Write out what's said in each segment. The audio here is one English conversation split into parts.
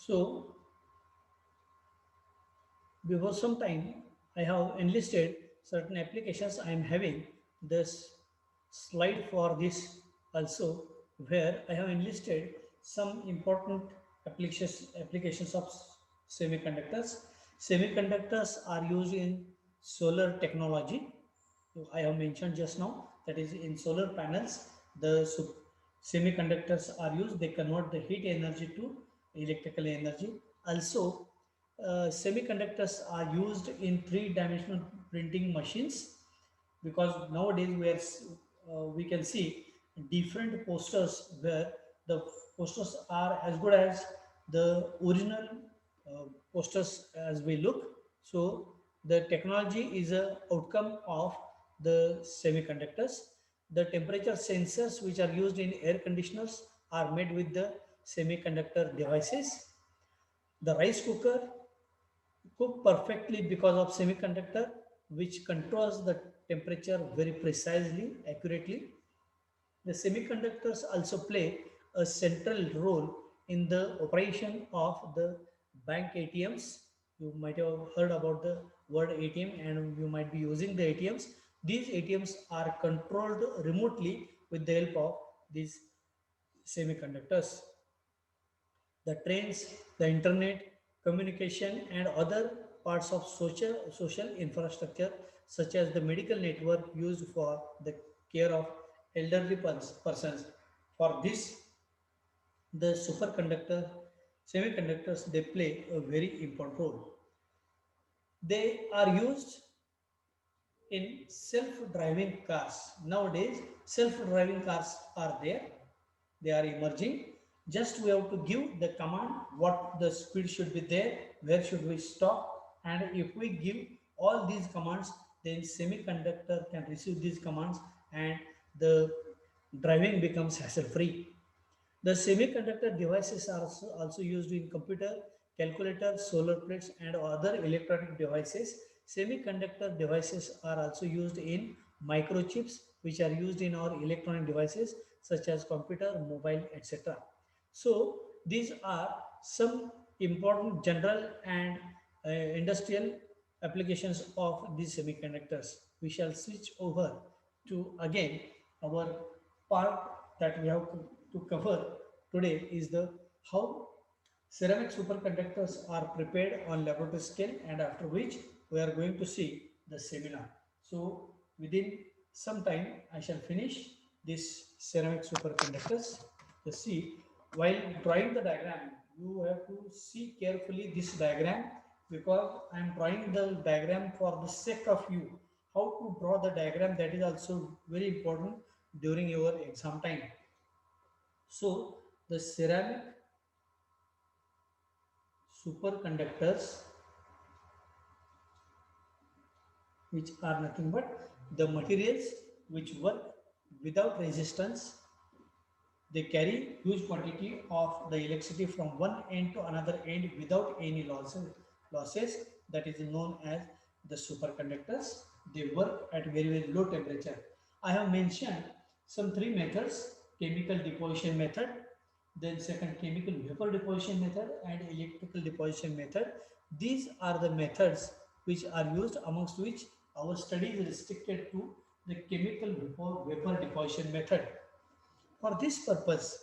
So before some time, I have enlisted certain applications I am having this slide for this also, where I have enlisted some important applications of semiconductors. Semiconductors are used in solar technology. I have mentioned just now, that is in solar panels, the semiconductors are used. They convert the heat energy to electrical energy. Also, semiconductors are used in three-dimensional printing machines, because nowadays we can see different posters where the posters are as good as the original posters as we look. So the technology is a outcome of the semiconductors. The temperature sensors which are used in air conditioners are made with the semiconductor devices. The rice cooker cook perfectly because of semiconductor, which controls the temperature very precisely, accurately. The semiconductors also play a central role in the operation of the bank ATMs. You might have heard about the word ATM and you might be using the ATMs. These ATMs are controlled remotely with the help of these semiconductors. The trains, the internet, communication, and other parts of social infrastructure, such as the medical network used for the care of elderly persons. For this, the semiconductors, they play a very important role. They are used in self-driving cars. Nowadays, self-driving cars are there. They are emerging. Just we have to give the command what the speed should be there, where should we stop, and if we give all these commands, then semiconductor can receive these commands and the driving becomes hassle free. The semiconductor devices are also used in computer, calculator, solar plates, and other electronic devices. Semiconductor devices are also used in microchips, which are used in our electronic devices such as computer, mobile, etc. So these are some important general and industrial applications of these semiconductors. We shall switch over to again our part that we have to cover today is the how ceramic superconductors are prepared on laboratory scale, and after which we are going to see the seminar. So within some time I shall finish this ceramic superconductors. You see, while drawing the diagram, you have to see carefully this diagram, because I am drawing the diagram for the sake of you. How to draw the diagram, that is also very important during your exam time. So the ceramic superconductors, which are nothing but the materials which work without resistance, they carry huge quantity of the electricity from one end to another end without any losses. That is known as the superconductors. They work at very, very low temperature. I have mentioned some three methods: chemical deposition method, then second chemical vapor deposition method, and electrical deposition method. These are the methods which are used, amongst which our study is restricted to the chemical vapor deposition method. For this purpose,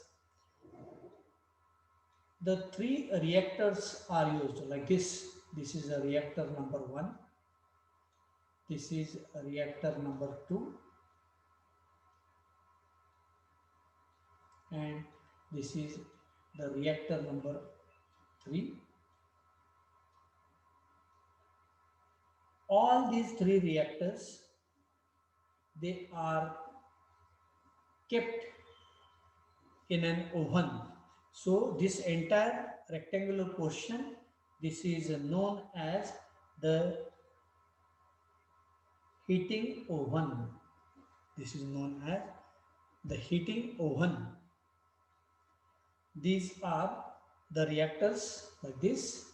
the three reactors are used like this. This is a reactor number 1. This is a reactor number 2. And this is the reactor number 3. All these three reactors, they are kept in an oven. So this entire rectangular portion, this is known as the heating oven. This is known as the heating oven. These are the reactors like this.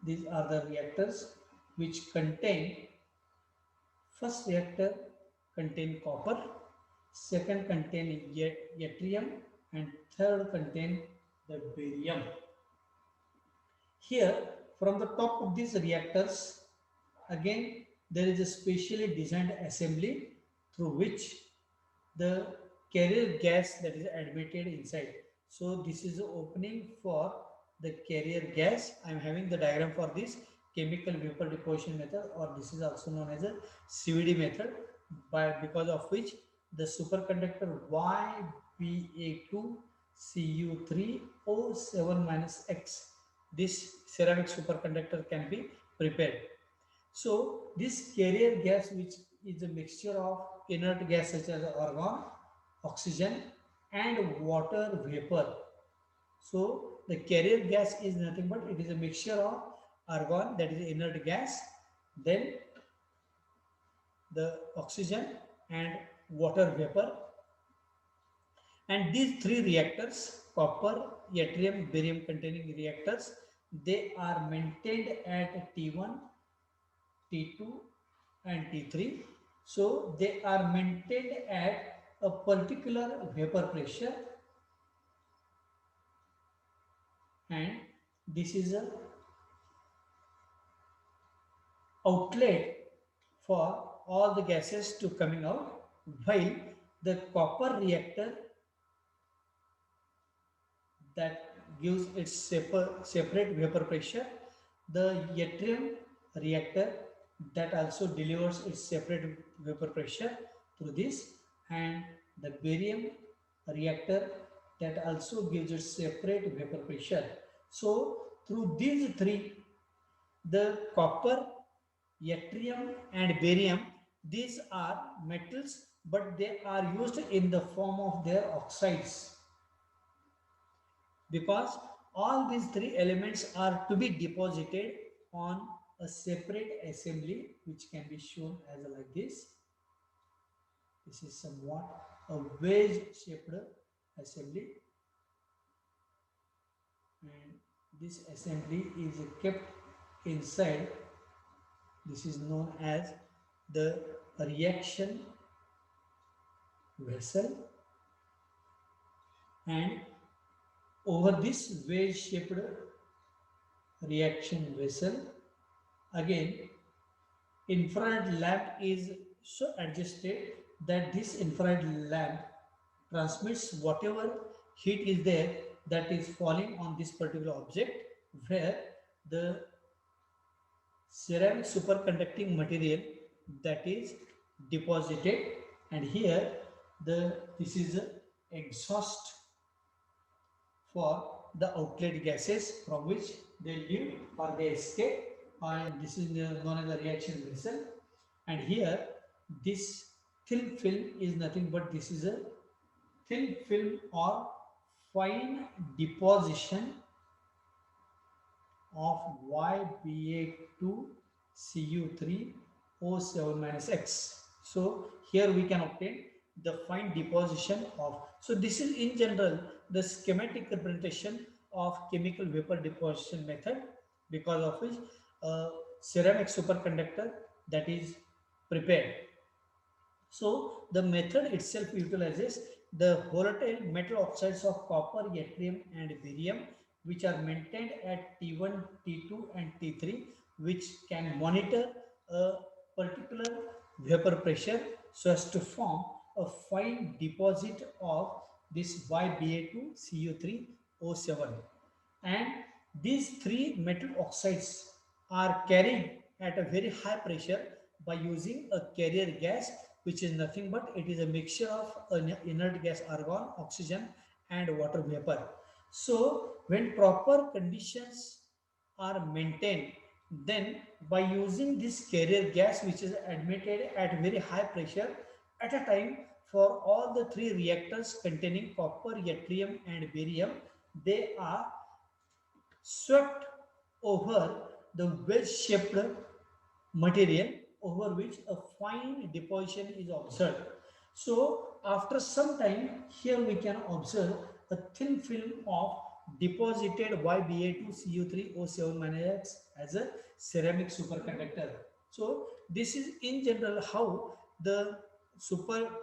These are the reactors which contain, first reactor contain copper, second contain yttrium, and third contain the barium. Here, from the top of these reactors, again there is a specially designed assembly through which the carrier gas that is admitted inside. So this is the opening for the carrier gas. I am having the diagram for this chemical vapor deposition method, or this is also known as a CVD method, by because of which the superconductor YbA2Cu3O7-X, this ceramic superconductor can be prepared. So this carrier gas, which is a mixture of inert gas such as argon, oxygen and water vapor. So the carrier gas is nothing but it is a mixture of argon, that is inert gas, then the oxygen and water vapor. And these three reactors, copper, yttrium, barium containing reactors, they are maintained at T1, T2 and T3. So they are maintained at a particular vapor pressure, and this is a outlet for all the gases to coming out, while the copper reactor that gives its separate vapor pressure, the yttrium reactor that also delivers its separate vapor pressure through this, and the barium reactor that also gives its separate vapor pressure. So through these three, the copper, yttrium and barium, these are metals, but they are used in the form of their oxides, because all these three elements are to be deposited on a separate assembly, which can be shown as like this. This is somewhat a wedge shaped assembly, and this assembly is kept inside. This is known as the reaction vessel, and over this wedge shaped reaction vessel, again infrared lamp is so adjusted that this infrared lamp transmits whatever heat is there that is falling on this particular object, where the ceramic superconducting material that is deposited, and here this is the exhaust for the outlet gases from which they leave or they escape, and this is known as the reaction vessel. And here this thin film is nothing but this is a thin film or fine deposition of YbA2Cu3O7-X. So here we can obtain the fine deposition of. So this is in general the schematic representation of chemical vapor deposition method, because of which ceramic superconductor that is prepared. So the method itself utilizes the volatile metal oxides of copper, yttrium and barium, which are maintained at T1, T2 and T3, which can monitor a particular vapor pressure so as to form a fine deposit of this YbA2Cu3O7. And these three metal oxides are carried at a very high pressure by using a carrier gas, which is nothing but it is a mixture of an inert gas argon, oxygen and water vapor. So when proper conditions are maintained, then by using this carrier gas, which is admitted at very high pressure at a time, for all the three reactors containing copper, yttrium and barium, they are swept over the wedge-shaped material over which a fine deposition is observed. So after some time, here we can observe a thin film of deposited YbA2Cu3O7- as a ceramic superconductor. So this is in general how the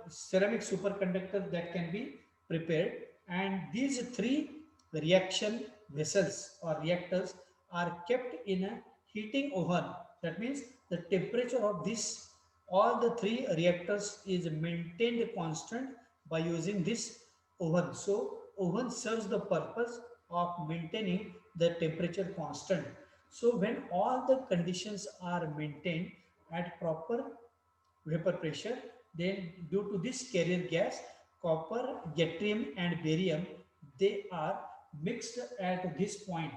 ceramic superconductor that can be prepared. and these three reaction vessels or reactors are kept in a heating oven. That means the temperature of this all the three reactors is maintained constant by using this oven. So oven serves the purpose of maintaining the temperature constant. So when all the conditions are maintained at proper vapor pressure, then due to this carrier gas, copper, yttrium and barium, they are mixed at this point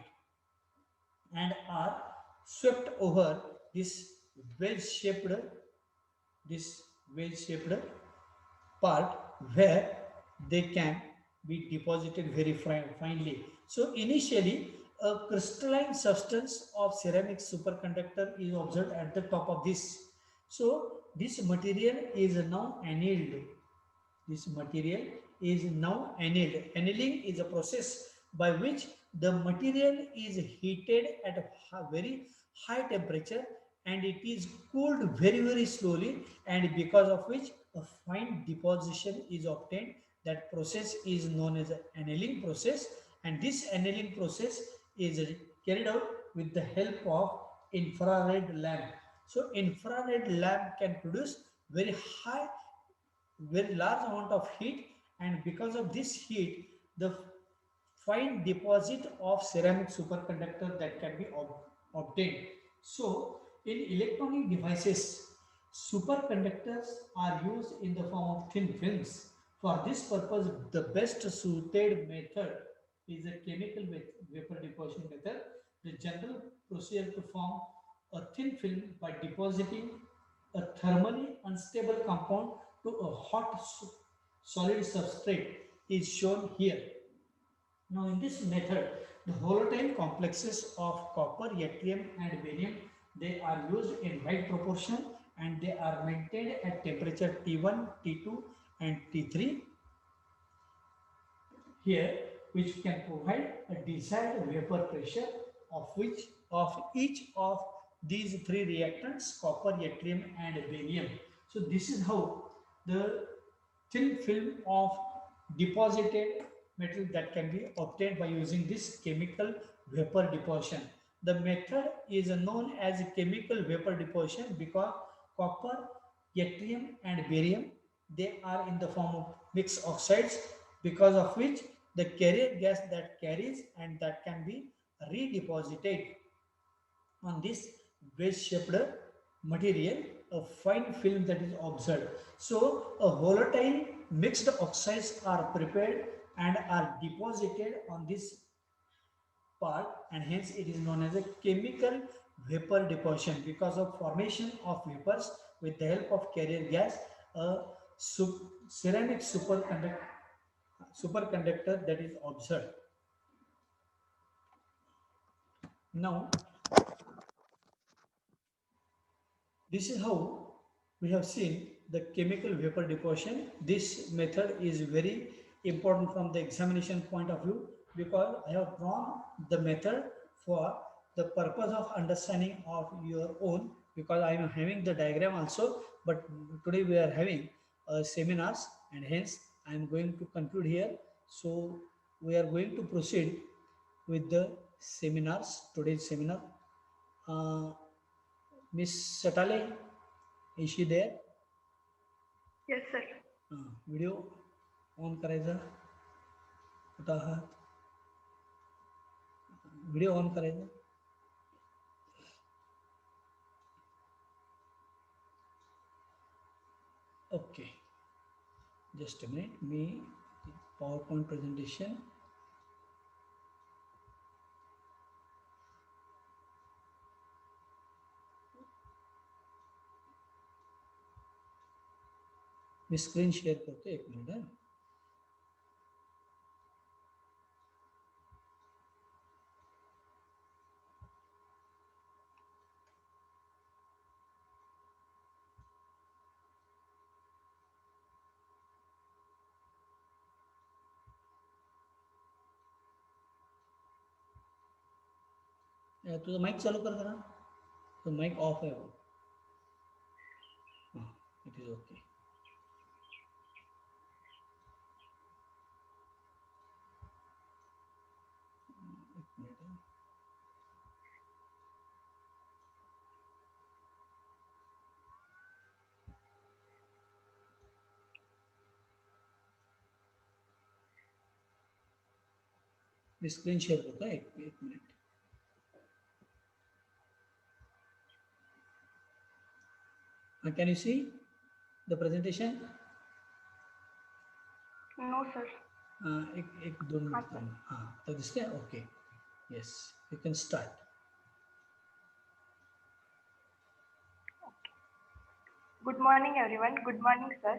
and are swept over this well-shaped this well-shaped part where they can be deposited very finely. So initially, a crystalline substance of ceramic superconductor is observed at the top of this. So this material is now annealed. This material is now annealed. Annealing is a process by which the material is heated at a very high temperature and it is cooled very slowly, and because of which a fine deposition is obtained. That process is known as an annealing process, and this annealing process is carried out with the help of infrared lamp. So infrared lamp can produce very high, very large amount of heat, and because of this heat the fine deposit of ceramic superconductor that can be obtained. So in electronic devices, superconductors are used in the form of thin films. For this purpose, the best suited method is a chemical vapor deposition method. The general procedure to form a thin film by depositing a thermally unstable compound to a hot solid substrate is shown here. Now, in this method, the volatile complexes of copper, yttrium, and barium, they are used in right proportion and they are maintained at temperature T1, T2, and T3 here, which can provide a desired vapor pressure of which of each of these three reactants, copper, yttrium, and barium. So this is how the thin film of deposited metal that can be obtained by using this chemical vapor deposition. The method is known as chemical vapor deposition because copper, yttrium, and barium, they are in the form of mixed oxides, because of which the carrier gas that carries and that can be redeposited on this wedge-shaped material, a fine film that is observed. So a volatile mixed oxides are prepared and are deposited on this part, and hence it is known as a chemical vapor deposition because of formation of vapors with the help of carrier gas. A ceramic superconductor that is observed. Now this is how we have seen the chemical vapor deposition. This method is very important from the examination point of view because I have drawn the method for the purpose of understanding of your own, because I am having the diagram also, but today we are having seminars and hence I am going to conclude here. So we are going to proceed with the seminars, today's seminar. Uh, Miss Satale, is she there? Yes, sir. Video on करायचा, कुठं आहात? Video on करायचा. Okay, just a minute, me power point presentation me screen share करतो, एक minute. तुझं mike चालू कर जरा, तो माईक ऑफ आहे. हां, it is okay. Me screen share करतो, एक minute. Can you see the presentation? No, sir. एक 2 मिनिट थांबा. हां, तर दिसते. Okay, yes, you can start. Good morning, everyone. Good morning, sir.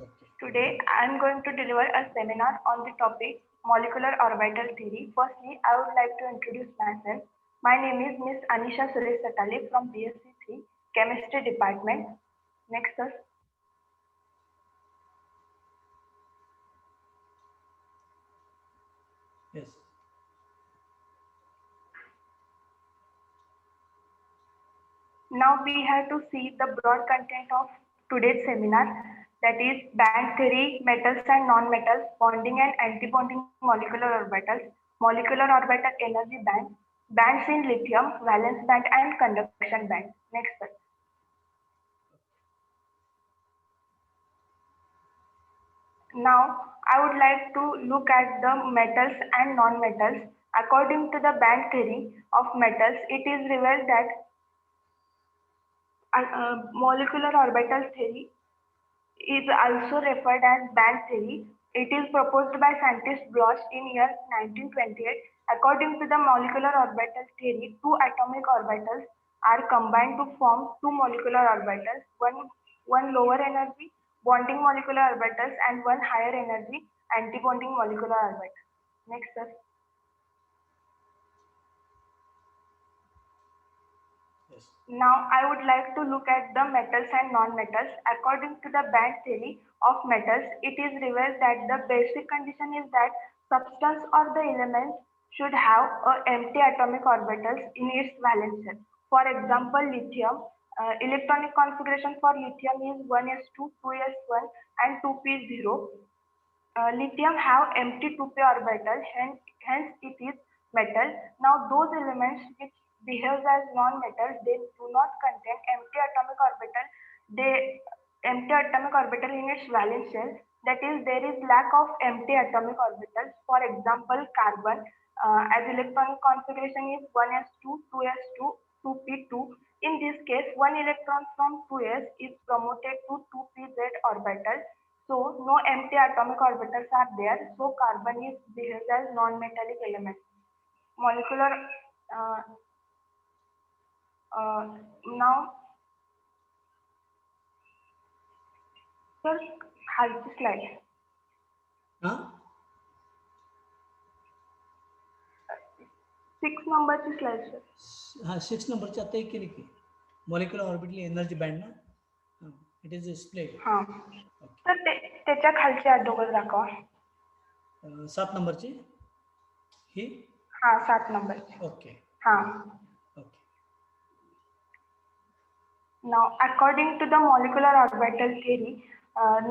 Okay. Today, I am going to deliver a seminar on the topic molecular orbital theory. Firstly, I would like to introduce myself. My name is Miss Anisha Suresh Satale from BSc 3 Chemistry Department. Next, sir. Yes. Now we have to see the broad content of today's seminar, that is band theory, metals and non-metals, bonding and anti-bonding molecular orbitals, molecular orbital energy band, bands in lithium, valence band and conduction band. Next, sir. Now I would like to look at the metals and non-metals. According to the band theory of metals, it is revealed that molecular orbital theory is also referred as band theory. It is proposed by scientist Bloch in year 1928. According to the molecular orbital theory, two atomic orbitals are combined to form two molecular orbitals, one lower energy bonding molecular orbitals and one higher energy anti-bonding molecular orbital. Next, sir. Yes. Now I would like to look at the metals and non-metals. According to the band theory of metals, it is revealed that the basic condition is that substance or the elements should have empty atomic orbitals in its valence shell. For example, lithium, electronic configuration for lithium is 1s2, 2s1 and 2p0. Lithium have empty 2p orbital, hence it is metal. Now those elements which behaves as non-metal, they do not contain empty atomic orbital. They empty atomic orbital in its valence shell. That is, there is lack of empty atomic orbitals. For example, carbon, as electronic configuration is 1s2, 2s2, 2p2. In this case, one electron from 2s is promoted to 2pz orbital. So no empty atomic orbitals are there. So carbon is behaves as non-metallic element. Molecular. Uh, now, sir, खालची slide. हां, 6 नंबरची slide, sir. हां, 6 नंबरची आता एक केली की molecular orbital energy band ना. It is displayed. हां. तर त्याच्या खालची अगोदर दाखवा. 7 नंबरची ही. हां, 7 नंबरची. ओके. हां. Okay. Now, according to the molecular orbital theory,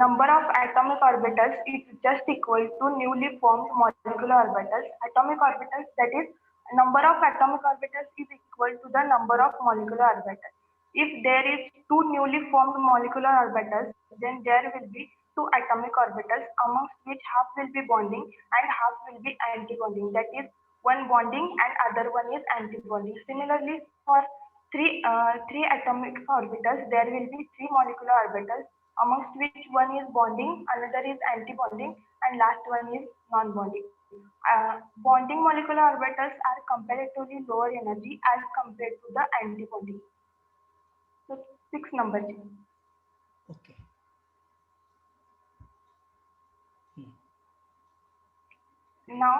number of atomic orbitals is just equal to newly formed molecular orbitals. Atomic orbitals, that is, number of atomic orbitals is equal to the number of molecular orbitals. If there is two newly formed molecular orbitals, then there will be two atomic orbitals, amongst which half will be bonding and half will be anti-bonding. That is, one bonding and other one is anti-bonding. Similarly, for three atomic orbitals, there will be three molecular orbitals, amongst which one is bonding, another is anti-bonding, and last one is non-bonding. Bonding molecular orbitals are comparatively lower energy as compared to the anti-bonding. So 6 number. Okay. Now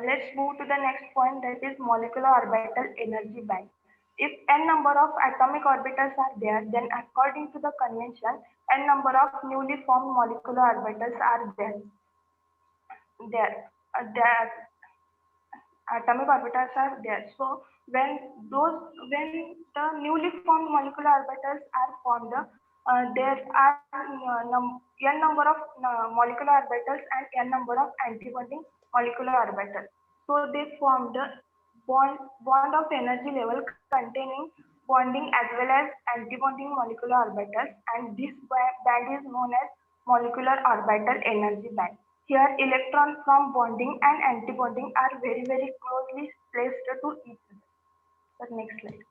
let's move to the next point, that is molecular orbital energy band. If n number of atomic orbitals are there, then according to the convention, n number of newly formed molecular orbitals are there. There atomic orbitals are there. So when the newly formed molecular orbitals are formed, there are n number of molecular orbitals and n number of antibonding molecular orbitals. So they form the bond of energy level containing bonding as well as antibonding molecular orbitals, and this band is known as molecular orbital energy band. Here, electrons from bonding and antibonding are very closely placed to each other. The next slide.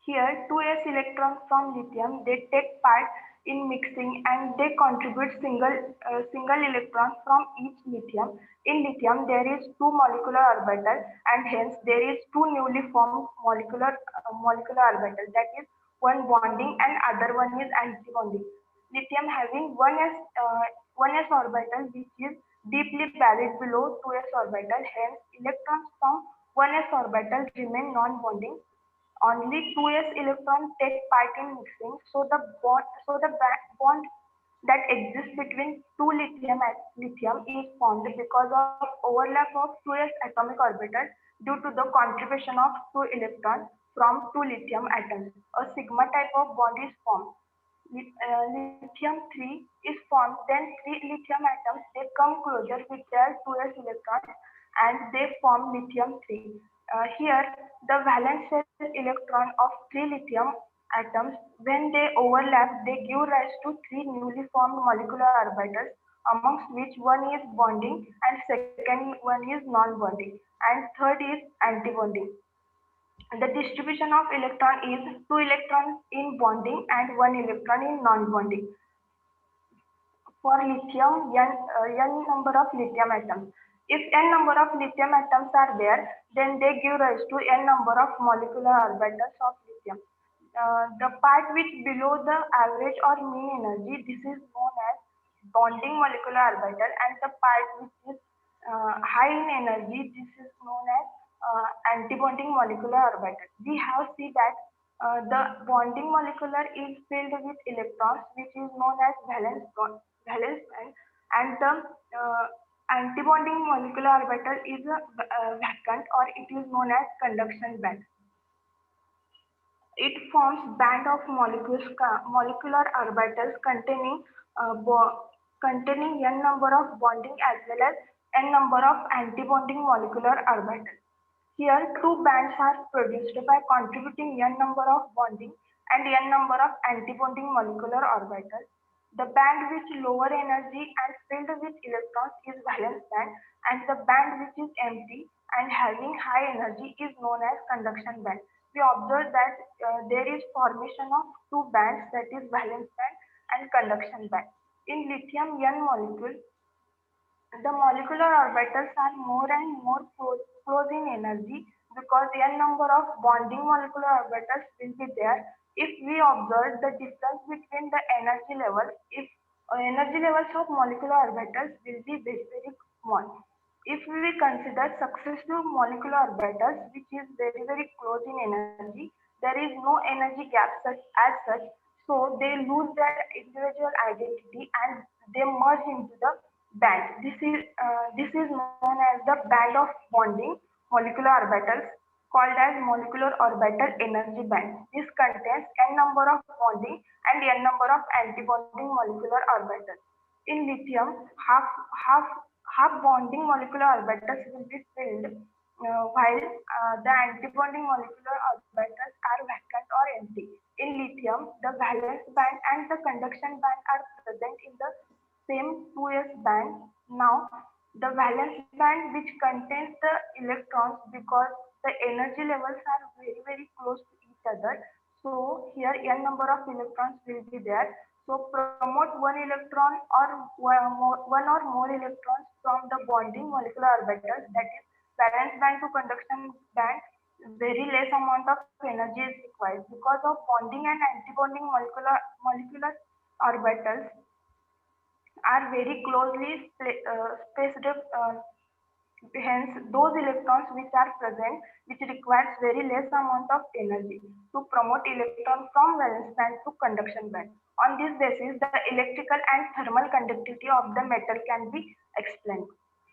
Here, 2s electrons from lithium, they take part in mixing and they contribute single electron from each lithium. In lithium, there is two molecular orbitals and hence there is two newly formed molecular orbitals. That is one bonding and other one is antibonding. Lithium having one s orbital which is deeply buried below 2s orbital. Hence, electrons from 1s orbital remain non-bonding. Only 2s electrons take part in mixing, so the bond that exists between two lithium is formed because of overlap of 2s atomic orbitals due to the contribution of two electrons from two lithium atoms. A sigma type of bond is formed. Lithium 3 is formed, then three lithium atoms they come closer with their 2s electrons and they form lithium 3. Here, the valence shell electron of three lithium atoms, when they overlap, they give rise to three newly formed molecular orbitals, amongst which one is bonding and second one is non-bonding and third is antibonding. The distribution of electron is two electrons in bonding and one electron in non-bonding. For lithium, n number of lithium atoms. If n number of lithium atoms are there, then they give rise to n number of molecular orbitals of lithium. The part which below the average or mean energy, this is known as bonding molecular orbital, and the part which is high in energy, this is known as antibonding molecular orbital. We have seen that the bonding molecular is filled with electrons, which is known as valence band, and the antibonding molecular orbital is vacant or it is known as conduction band. It forms band of molecular orbitals containing n number of bonding as well as n number of antibonding molecular orbitals. Here, two bands are produced by contributing n number of bonding and n number of antibonding molecular orbitals. The band with lower energy and filled with electrons is valence band, and the band which is empty and having high energy is known as conduction band. We observe that there is formation of two bands, that is valence band and conduction band. In lithium N molecule, the molecular orbitals are more and more close in energy because n number of bonding molecular orbitals will be there. If we observe the difference between the energy levels, if energy levels of molecular orbitals will be very small. If we consider successive molecular orbitals, which is very close in energy, there is no energy gap as such, so they lose their individual identity and they merge into the band. This is known as the band of bonding molecular orbitals called as molecular orbital energy band. This contains n number of bonding and n number of antibonding molecular orbitals. In lithium, half bonding molecular orbitals will be filled while the antibonding molecular orbitals are vacant or empty. In lithium, the valence band and the conduction band are present in the same 2s band. Now, the valence band which contains the electrons, because the energy levels are very close to each other, so here n number of electrons will be there. So promote one electron or one or more electrons from the bonding molecular orbitals, that is valence band to conduction band, very less amount of energy is required. Because of bonding and antibonding molecular orbitals are very closely spaced. Hence, those electrons which are present, which requires very less amount of energy to promote electron from valence band to conduction band. On this basis, the electrical and thermal conductivity of the metal can be explained.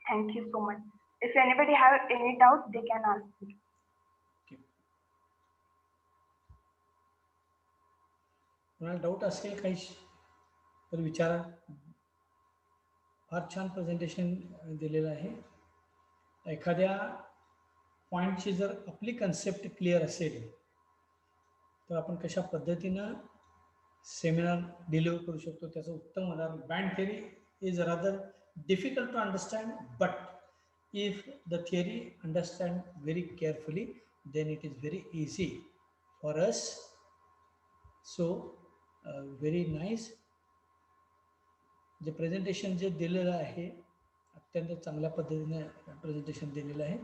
Thank you so much. If anybody have any doubt, they can ask me. Doubt असेल काही तर विचारा. फार छान presentation दिलेलं आहे. एखाद्या पॉईंटची जर आपली कन्सेप्ट क्लिअर असेल तर आपण कशा पद्धतीनं सेमिनार डिलिव्हर करू शकतो, त्याचं उत्तम उदाहरण. Band theory is rather difficult to understand, but if the theory understand very carefully, then it is very easy for us. So very nice. J presentation जे दिलेलं आहे अत्यंत चांगल्या पद्धतीने प्रेझेंटेशन दिलेलं आहे.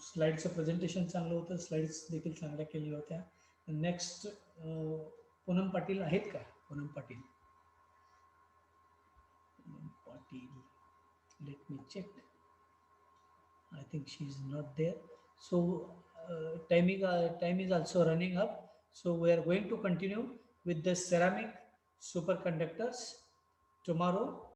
स्लाइडचं प्रेझेंटेशन चांगलं होतं, स्लाइड्स देखील चांगल्या केलेल्या होत्या. नेक्स्ट पूनम पाटील आहेत का? Poonam Patil, let me check. I think she is not there. So time is also running up. So we are going to continue with the ceramic superconductors tomorrow.